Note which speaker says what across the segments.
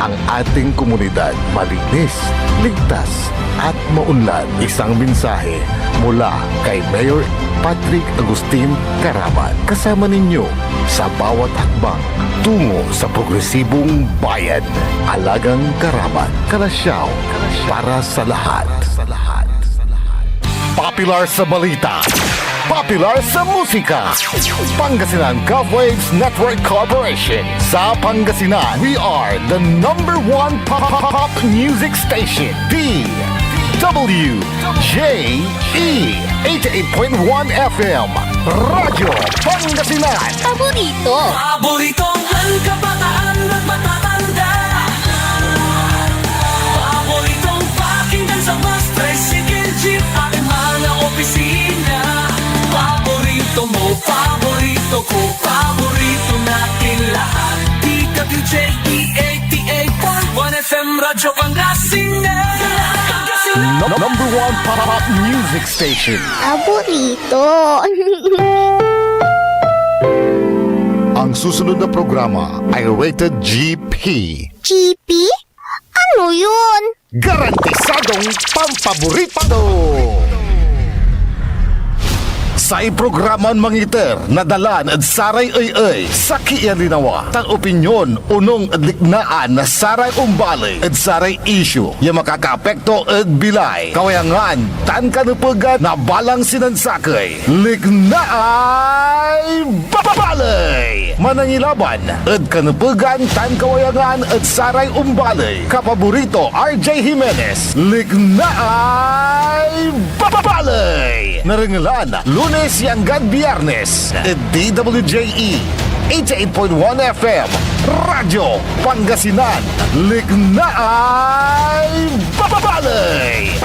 Speaker 1: ang ating komunidad malinis, ligtas at maunlad. Isang mensahe mula kay Mayor Patrick Agustin Caraman. Kasama ninyo sa bawat hakbang tungo sa progresibong bayan. Alagang Caraman, Kalasyaw, para sa lahat. Popular sa balita, popular sa musika. Pangasinan Govwaves Network Corporation. Sa Pangasinan, we are the number one pop music station. DWJE 88.1 FM Radyo Pangasinan.
Speaker 2: Paboritong ang kabataan at matatanda. Paboritong pakinggan sa bus, tricycle, jeep at mga opisina. Paborito mo, paborito ko, paborito natin lahat. DWJE 88.1 FM Radyo Pangasinan.
Speaker 1: Number one pop music station.
Speaker 3: Paborito.
Speaker 1: Ang susunod na programa ay rated GP.
Speaker 3: GP? Ano yun?
Speaker 1: Garantisadong pampaborito! Sa iprograman mangiter na dalan at saray ay sa kialinawa tang opinyon unong adliknaan na saray umbali at saray issue yung makakaapekto at bilay kawayangan tan kanupugan na balang sinansakay liknaay babalay manangilaban at kanupugan tan kawayangan at saray umbali kapaborito RJ Jimenez liknaay babalay narangalan Lunes hanggang Biyernes at DWJE 88.1 FM Radyo Pangasinan liknaay babalay.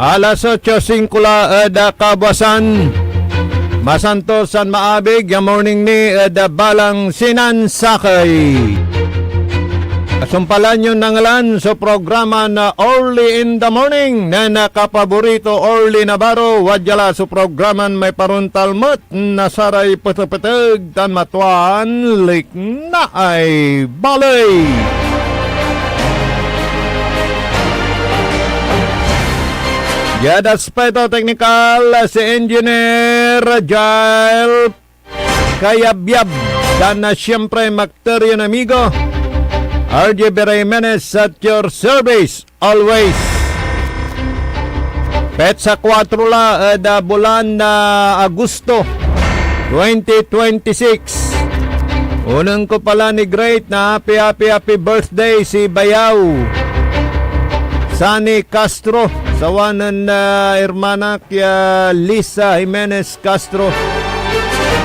Speaker 4: Alas 8:05 ada kabasan Masanto San Maabig yung morning ni ada balang sinansakay. Kasumpalan yung nangalan sa programa na Early in the Morning na nakapaborito Orly Navarro. Wadjala sa programa may paruntalmot na saray patapatag tan matuan lik na ay balay. Yada aspeto technical si Engineer Jael Kayabyab dan na siyempre Macterio amigo RJ Jimenez at your service always. Petsa 4 la da bulan na Agosto 2026. Unang ko pala ni Great na happy birthday si Bayaw Sani Castro sawanan na hermana kya Lisa Jimenez Castro.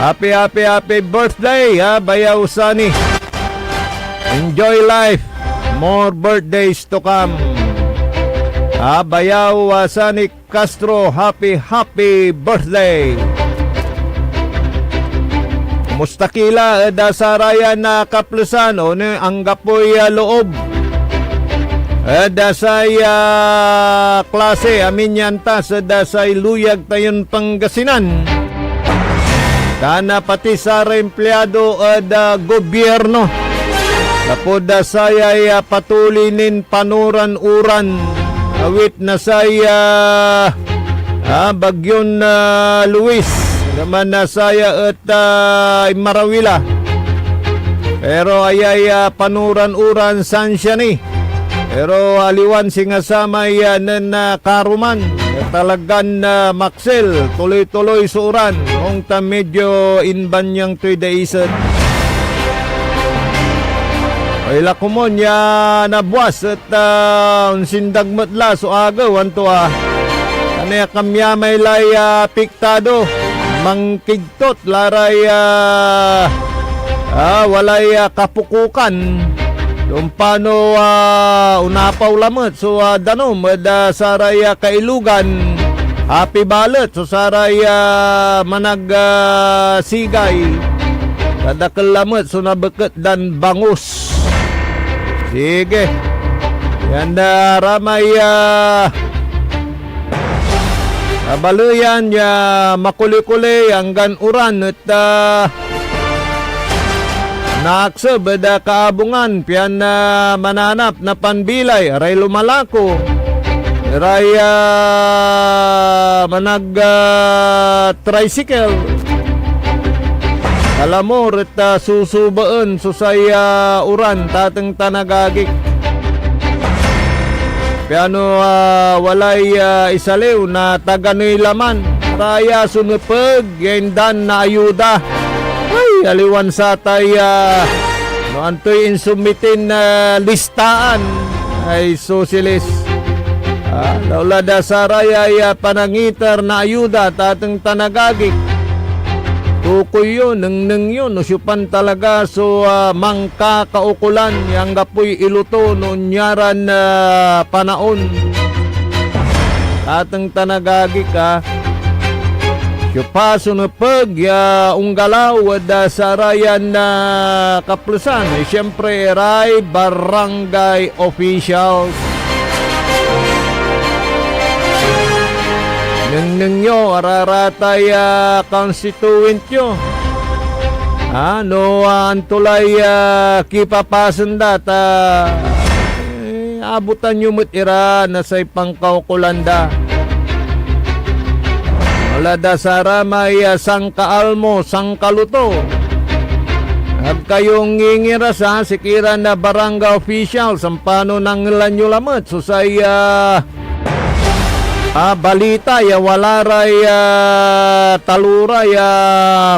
Speaker 4: Happy birthday ha Bayaw Sani. Enjoy life. More birthdays to come. Bayaw Sani Castro, happy birthday. Kumusta kila da saraya na kaplusan o ang gapoy loob. Dasay klase aminyanta sa dasay luyag tayon Pangasinan. Kana pati sa empleyado da gobyerno. Tapos dasay ay patulinin panuran-uran. Awit na saya bagyon Luis. Naman na saya at Marawila. Pero ayay panuran-uran san siya ni. Pero aliwan singasama yan na karuman. Talagan na Maxel. Tuloy-tuloy suran. Kung ta medyo inbanyang tuy daisat. Ay lakumon ya nabuas at sindagmatla so agaw anto Kanaya kamya may lay piktado. Mangkigtot laray walay kapukukan. Kung paano unapaw lamot so danom saray kailugan happy balot so saray manag sigay kadakal lamot so nabeket dan bangus. Sige yan ramay Baluyan ya makuli-kuli hanggang uran at naaksab da kaabungan piyan na mananap na panbilay aray lumalako aray manag tricycle alam mo rit susubaan susay uran tateng tanagagik piano walay isalew na taganoy laman raya sunupag yendan na ayuda ay aliwan sa tay no antoy insumitin na listaan ay sosilis laulada sa raya panangitar na ayuda tateng tanagagik tukoy yun, neng yun, usyupan talaga so mangka kaukulan yang gapoy iluto noon nyaran panaon tateng tanagagik syupa sunupag unggalaw da sarayan na kaplusan siyempre ray barangay officials neng nyo araratay constituent nyo no antulay kipapasan data abutan nyo mutira na say pangkaukulanda wala da sara may sangkaalmo sangkaluto at kayong ngingira sa sikiran na barangay official sampano nang nyo lamat so say balita wala ray taluray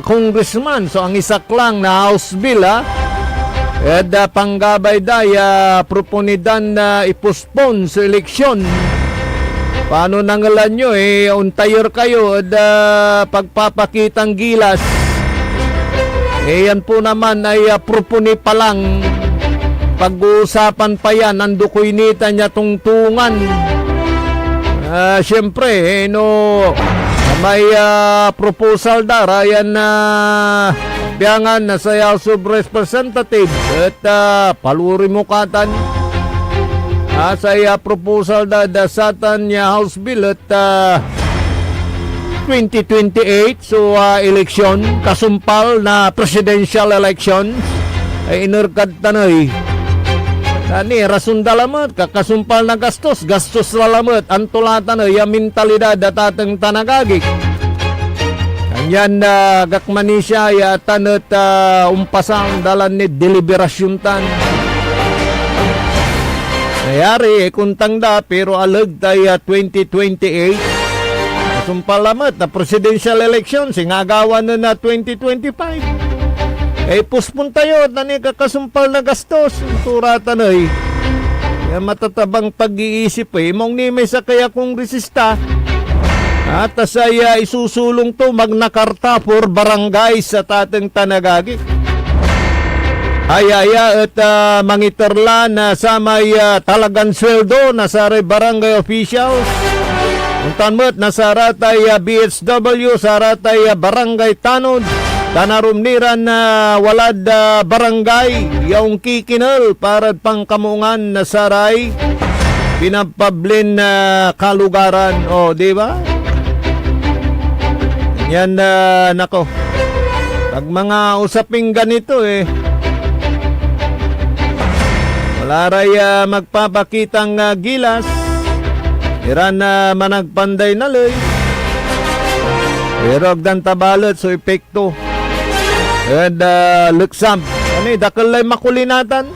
Speaker 4: congressman so ang isak lang na house bill panggabay proponidan na ipospon sa eleksyon paano nangalan nyo untayer kayo pagpapakitang gilas yan po naman ay proponi pa lang pag-uusapan pa yan nandukoy nita niya tungtungan siyempre, may proposal darayan na biyangan na sa House of Representatives at paluri mo katan sa proposal dasatan niya House Bill at 2028 so eleksyon kasumpal na presidential elections ay inurkad tanay Ani rason dalamat kakasumpal na gastos lalamat ang tulatan ya mentalidad datateng tanagagik kanyan gakmanisya ya tanat umpasang dalan ni deliberasyon tan nayari kuntang da pero alag tayo 2028 kasumpal lamat na presidential election singagawan na 2025 puspon tayo tani kakasumpal na gastos turatan matatabang pag-iisip mong ni may sa kaya kong resista at saya isusulong to magnakarta for barangay sa tateng tanagagi ayaya at mangiterla na sa may talagang sweldo na sa barangay officials untan mo't nasa ratay BHW sa ratay barangay tanod tanarumniran na walad barangay yung kikinal para pangkamungan na saray pinapablin na kalugaran di ba? Yan nako pag mga usaping ganito wala ray magpapakitang gilas iran na managpanday na loy pero agdan tabalot so epekto and luksam ano dakalay makulinatan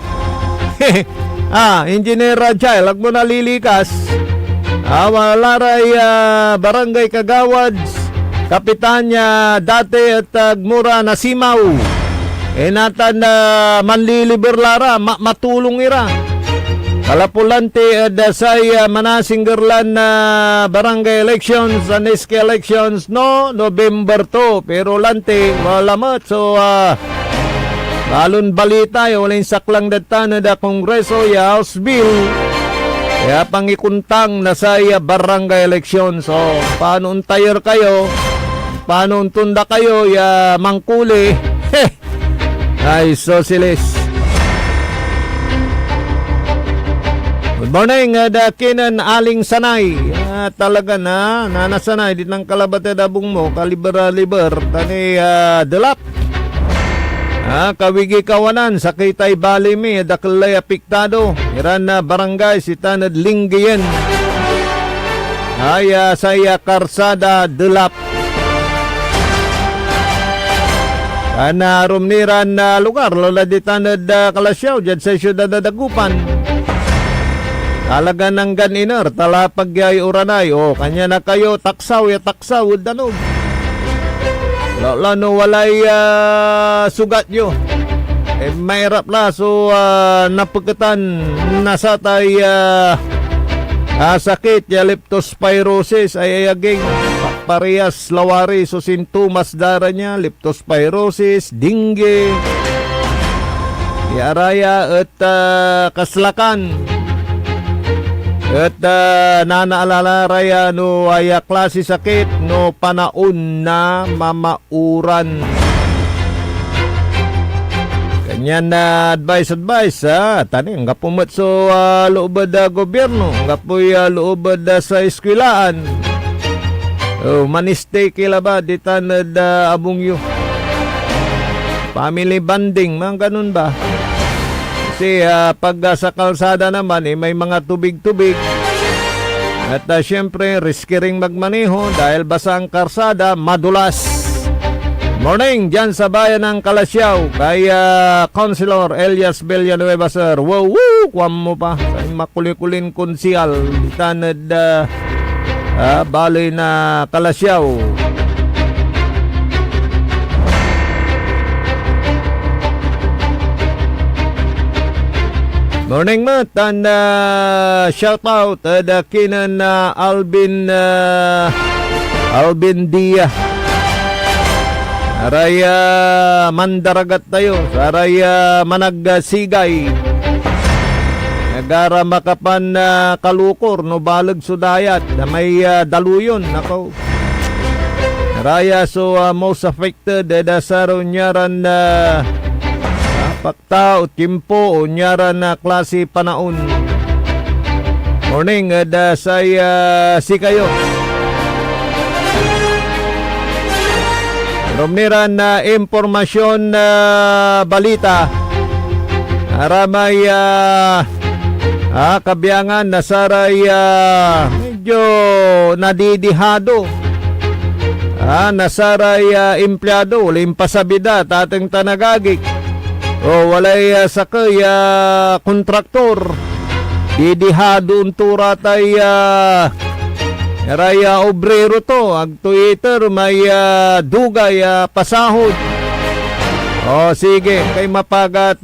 Speaker 4: Engineer Rajay lag mo nalilikas wala ray barangay Kagawads kapitanya dati at agmura na simaw natan manliliber lara matulong ira kalapulante dasay manasinggerlan na barangay elections and SK elections November 2 pero lante malamat so balon balita walang saklang data na Kongreso House Bill kaya pangikuntang na sa barangay elections so paano untayer kayo paano untunda kayo mangkuli ay sosilis Good morning, dakinan aling sanay. Talaga na, nanasanay, di ng kalabate dabong mo, kaliber-liber, tani delap. Kawigi kawanan, sa kitay balimi, dakalay apiktado, iran na barangay, si Tanad Linggiyen. Saya karsada delap. Rumniran na lugar, lola di Tanad Kalasyaw, dyan sa siyudad na Dagupan. Talaga ng ganiner, talapag yay uranay. Kanya na kayo, taksaw, danog. Lalo walay sugat nyo. Mahirap na, so napagkatan, nasatay sakit, leptospirosis, ay ayaging, parehas, lawari, so sintomas dara niya, leptospirosis, dengue, yaraya, at kaslakan. At nanaalala raya no ay klase sakit no panaon na mamauran. Ganyan na advice tani nga pumat so loobad gobyerno, nga po'y loobad sa eskwilaan. Manistay kila ba ditanad abong yu. Family bonding, mga ganun ba? Kasi pag sa kalsada naman may mga tubig-tubig at syempre risky ring magmaneho dahil basa ang kalsada, madulas. Morning dyan sa bayan ng Kalasyaw kay Councilor Elias Villanueva sir. Wow, kuwam mo pa sa makulikulin konsyal ditanad baloy na Kalasyaw. Morning mat and shout out dakinan Alvin Dia. Araya mandaragat tayo, araya managsigay. Nagara makapan kalukor no balag sudayat na may daluyon nako. Araya so most affected dasaro nyaran pakta o timpo o nyara na klase panaon. Morning, si kayo. Rumniran na impormasyon na balita. Aramay kabiyangan na saray medyo nadidihado. Nasaray empleyado, walang pasabida, tateng tanagagik. Walay sakay kontraktor didihado untura tay raya obrero to agtuiter may dugay pasahod. Sige kay mapagat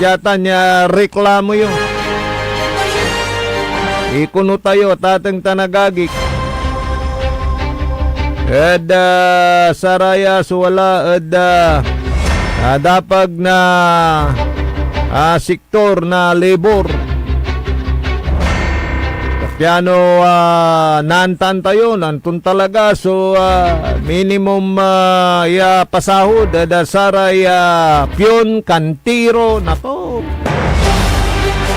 Speaker 4: jatan niya reklamo yun. Ikuno tayo tateng tanagagik. Saraya suwala dapag na sektor na labor. Piano nantan tayo, nantun talaga. So minimum pasahod saray piyon, kantiro, nako.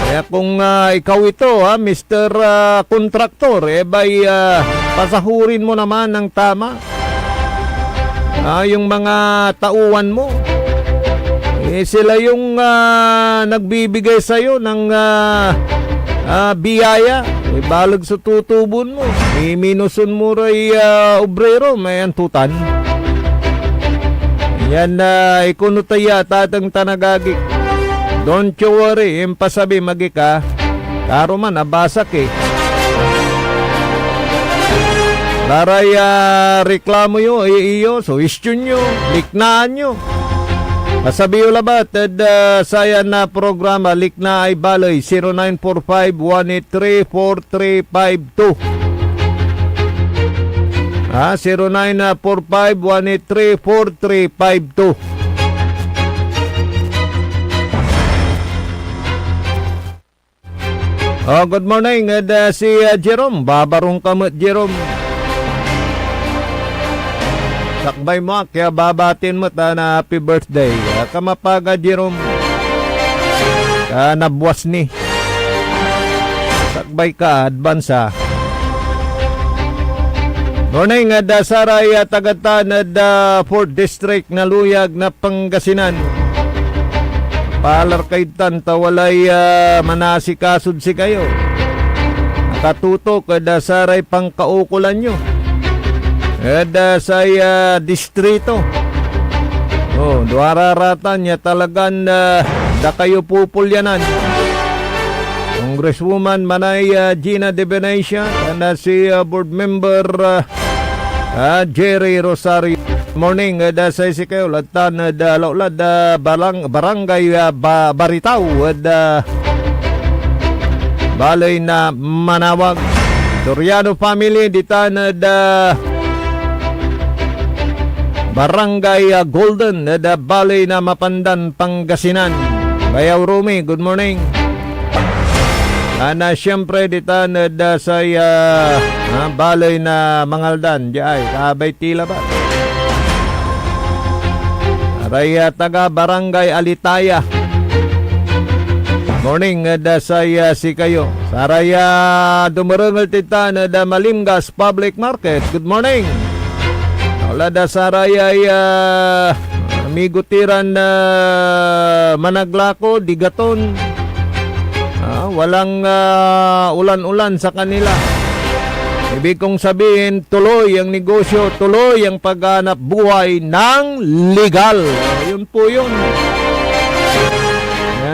Speaker 4: Kaya kung ikaw ito Mr. Kontraktor, bay pasahurin mo naman ng tama yung mga tauhan mo. Sila yung nagbibigay sa'yo ng biyaya. Balag sa tutubon mo. Minusun mo ray obrero, may antutan. Yan ikunutaya tatang tanagagik. Don't you worry, pasabi magika. Karo man, abasak Laray reklamo yo, iyo, so issue nyo, liknaan nyo. Masabiyo labat, saya na programa, likna ay baloy, 0945-183-4352. 0945-183-4352. Good morning, si Jerome, babarong kamot Jerome. Sakbay mo, kaya babatin mo na happy birthday. Kamapaga Jerome. Nabuwas ni. naglakbay ka adbansa. Morning, Saray tagatan 4th District na luyag na Pangasinan. Palar kay tanta walay manasikasod si kayo. Nakatutok Saray pangkaukulan nyo. Sa distrito. Duararatan niya talagang da kayo pupulyanan. Congresswoman Manay Gina De Venecia and si board member Jerry Rosario. Morning sa si kayo latan laulad barangay Baritaw balay na Manawag. Soriano family ditan barangay Golden balay na Mapandan Pangasinan. Bayaw Rumi, good morning. Siyempre dita sa balay na Mangaldan diay kabay tila ba. Raya taga barangay Alitaya. Morning sa si kayo. Saraya dumarungal tita Malimgas Public Market. Good morning. Wala saraya amigutiran Managlako, Digaton. Walang ulan-ulan sa kanila. Ibig kong sabihin, tuloy ang negosyo, tuloy ang paghanap buhay ng legal. Yun po yun.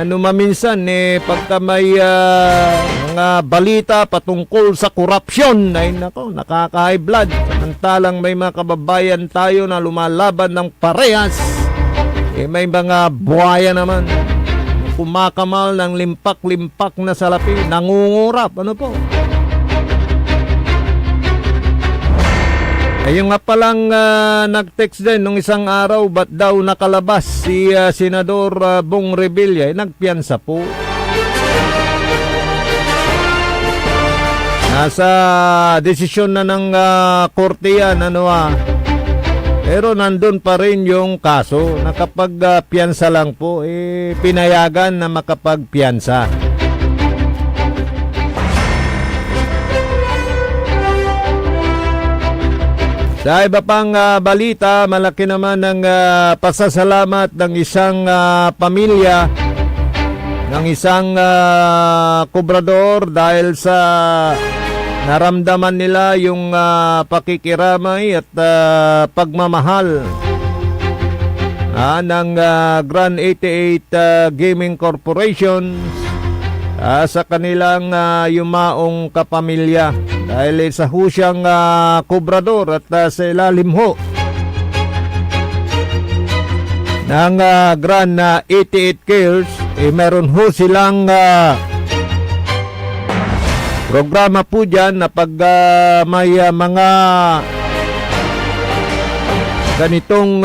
Speaker 4: Maminsan, pagka may mga balita patungkol sa korupsyon, ay nako, nakaka-high blood. Samantalang may mga kababayan tayo na lumalaban ng parehas. May mga buhaya naman. Kumakamal ng limpak-limpak na salapi, nangungurap, ano po? Ayun nga palang nag-text din nung isang araw, ba't daw nakalabas si Senador Bong Revilla, nagpiyansa po. Nasa desisyon na ng korte yan, pero nandun pa rin yung kaso na kapag piyansa lang po, pinayagan na makapagpiyansa. Sa iba pang balita, malaki naman ang pasasalamat ng isang pamilya, ng isang kobrador dahil sa naramdaman nila yung pakikiramay at pagmamahal ng Grand 88 Gaming Corporation sa kanilang yumaong kapamilya. Dahil sa husyang kobrador at sa ilalim ho ng Grand 88 Cares, meron ho silang programa po dyan na pag may mga ganitong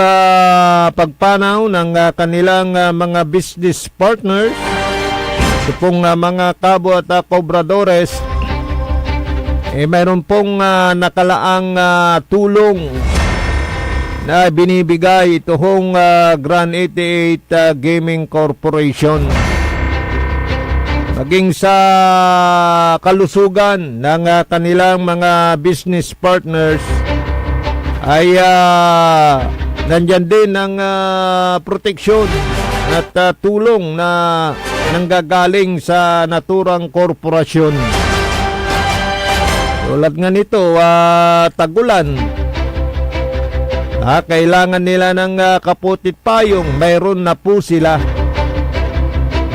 Speaker 4: pagpanaw ng kanilang mga business partners, ito pong mga kabo at kobradores, mayroon pong nakalaang tulong na binibigay itong Grand 88 Gaming Corporation. Maging sa kalusugan ng kanilang mga business partners ay nandyan din ang proteksyon at tulong na nanggagaling sa naturang korporasyon. Tulad nga nito, tagulan. Kailangan nila ng kaputit payong, mayroon na po sila.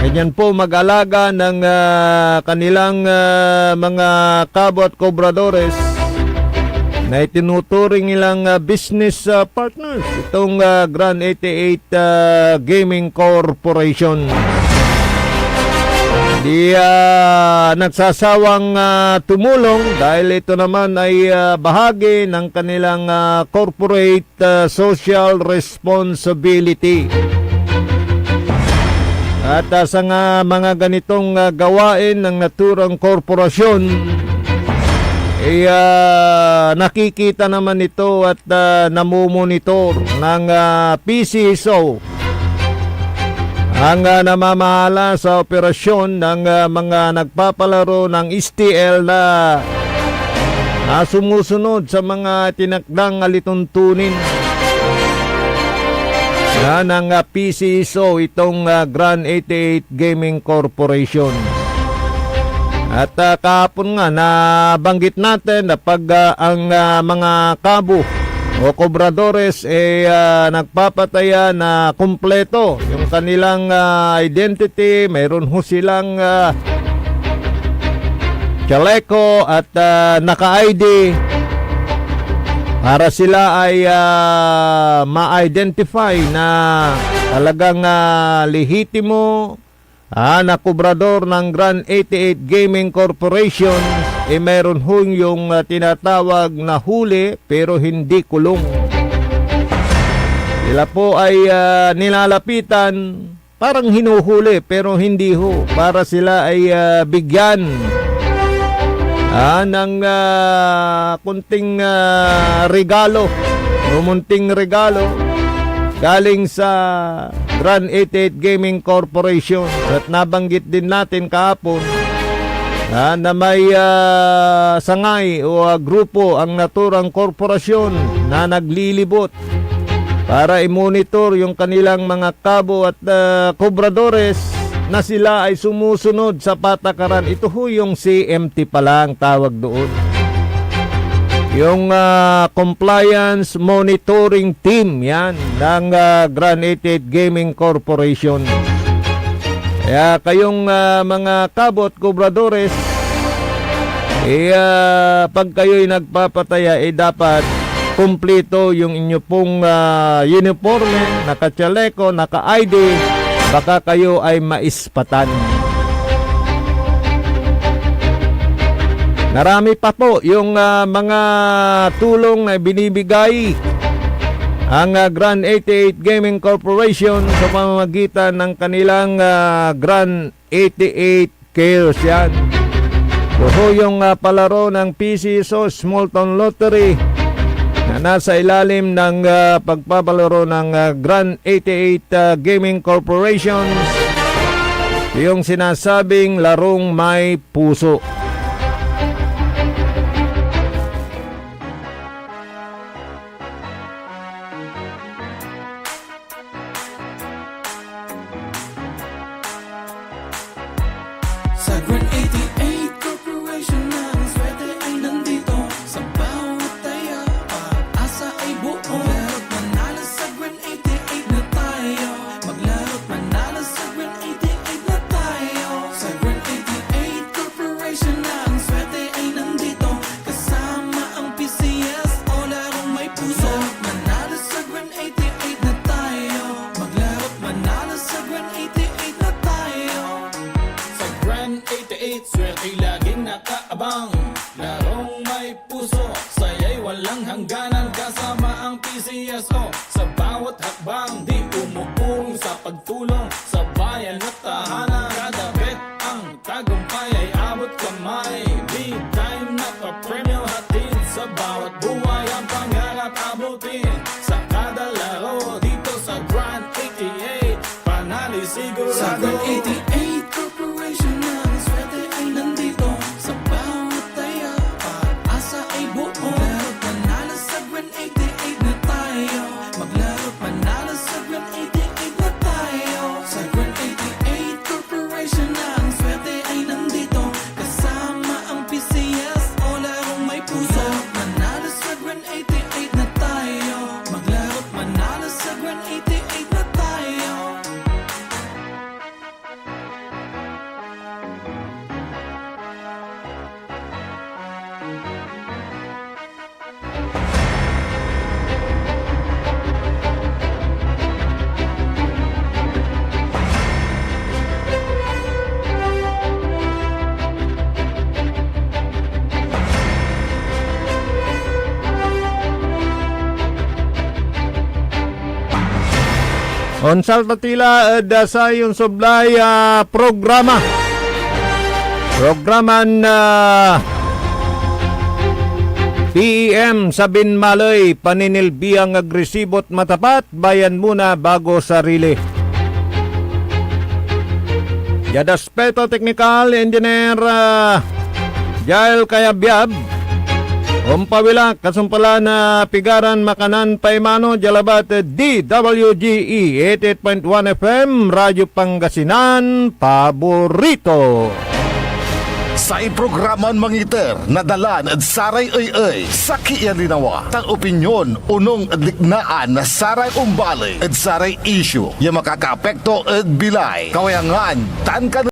Speaker 4: Ganyan po mag-alaga ng kanilang mga kabo at kobradores na itinuturing nilang business partners, itong Grand 88 Gaming Corporation. Di nagsasawang tumulong dahil ito naman ay bahagi ng kanilang corporate social responsibility. At sa mga ganitong gawain ng naturang korporasyon, nakikita naman ito at namumonitor ng PCSO ang namamahala sa operasyon ng mga nagpapalaro ng STL na sumusunod sa mga tinakdang alituntunin ng PCSO, itong Grand 88 Gaming Corporation. At kahapon nga nabanggit natin na pag ang mga kabo o kobradores nagpapataya na kumpleto yung kanilang identity, mayroon ho silang chaleco at naka-ID para sila ay ma-identify na talagang lehitimo na kubrador ng Grand 88 Gaming Corporation, meron hong yung tinatawag na huli pero hindi kulong. Sila po ay nilalapitan, parang hinuhuli pero hindi ho, para sila ay bigyan ng kunting regalo, munting regalo galing sa Grand 88 Gaming Corporation. At nabanggit din natin kahapon na may sangay o grupo ang naturang korporasyon na naglilibot para i-monitor yung kanilang mga kabo at kobradores na sila ay sumusunod sa patakaran. Ito ho yung CMT pala ang tawag doon, yung Compliance Monitoring Team, yan, ng Grand 88 Gaming Corporation. Kaya kayong mga kabot, kobradores, pag kayo'y nagpapataya, dapat kumpleto yung inyo pong uniforme, naka-chaleco, naka-ID, baka kayo ay maispatan. Marami pa po yung mga tulong na binibigay ang Grand 88 Gaming Corporation sa pamamagitan ng kanilang Grand 88 Cares. Yan. So yung palaro ng PCSO Small Town Lottery na nasa ilalim ng pagpapalaro ng Grand 88 Gaming Corporation, yung sinasabing larong may puso.
Speaker 2: Sa Grand 88 Corporation ng swerte ay nandito. Sa bawat taya, pag-asa ay buo. Maglaro't manalo sa Grand 88 na tayo. Maglaro't manalo sa Grand 88 na tayo. Sa Grand 88 Corporation ng swerte ay nandito. Kasama ang PCS o larong may puso. Manalo sa Grand 88 na tayo. Maglaro't manalo sa Grand 88 na tayo. Sa Grand 88, swerte laging nakaabang. Larong may puso, saya'y walang hangganan. Kasama ang PCSO sa bawat hakbang. Di umuong sa pagtulong sa bayan at tahanan. Kada bet ang tagumpay ay abot kamay. Big time na pa-premyo hatid sa bawat buhay. Ang pangarap abutin sa kada laro. Dito sa Grand 88, panali sigurado. Sa Grand 88 Corporation ng swerte ay nandito. Sa bawat taya, pag-asa ay buo. Maglaro't manalo sa Grand 88 na tayo. Maglaro't manalo sa Grand 88 na tayo. Sa Grand 88 Corporation ng swerte ay nandito. Kasama ang PCS o larong may puso. Manalo sa Grand 88 na tayo. Maglaro't manalo sa Grand 88 na tayo.
Speaker 4: On saltatila sa yung sublay programa na PEM sa Binmaloy, paninilbiang agresibo't matapat, bayan muna bago sarili. Yadaspeto Technical Engineer Jael Kayabyab. Umpawila kasumpala na pigaran makanan paimano jalabat DWGE 88.1 FM Radyo Pangasinan paborito.
Speaker 1: Sa iprograman mangiter, nadalan at saray ay sa kialinawa. Tang opinyon, unong adliknaan na saray umbali at saray issue. Yung makakapekto at bilay. Kawayangan, tan ka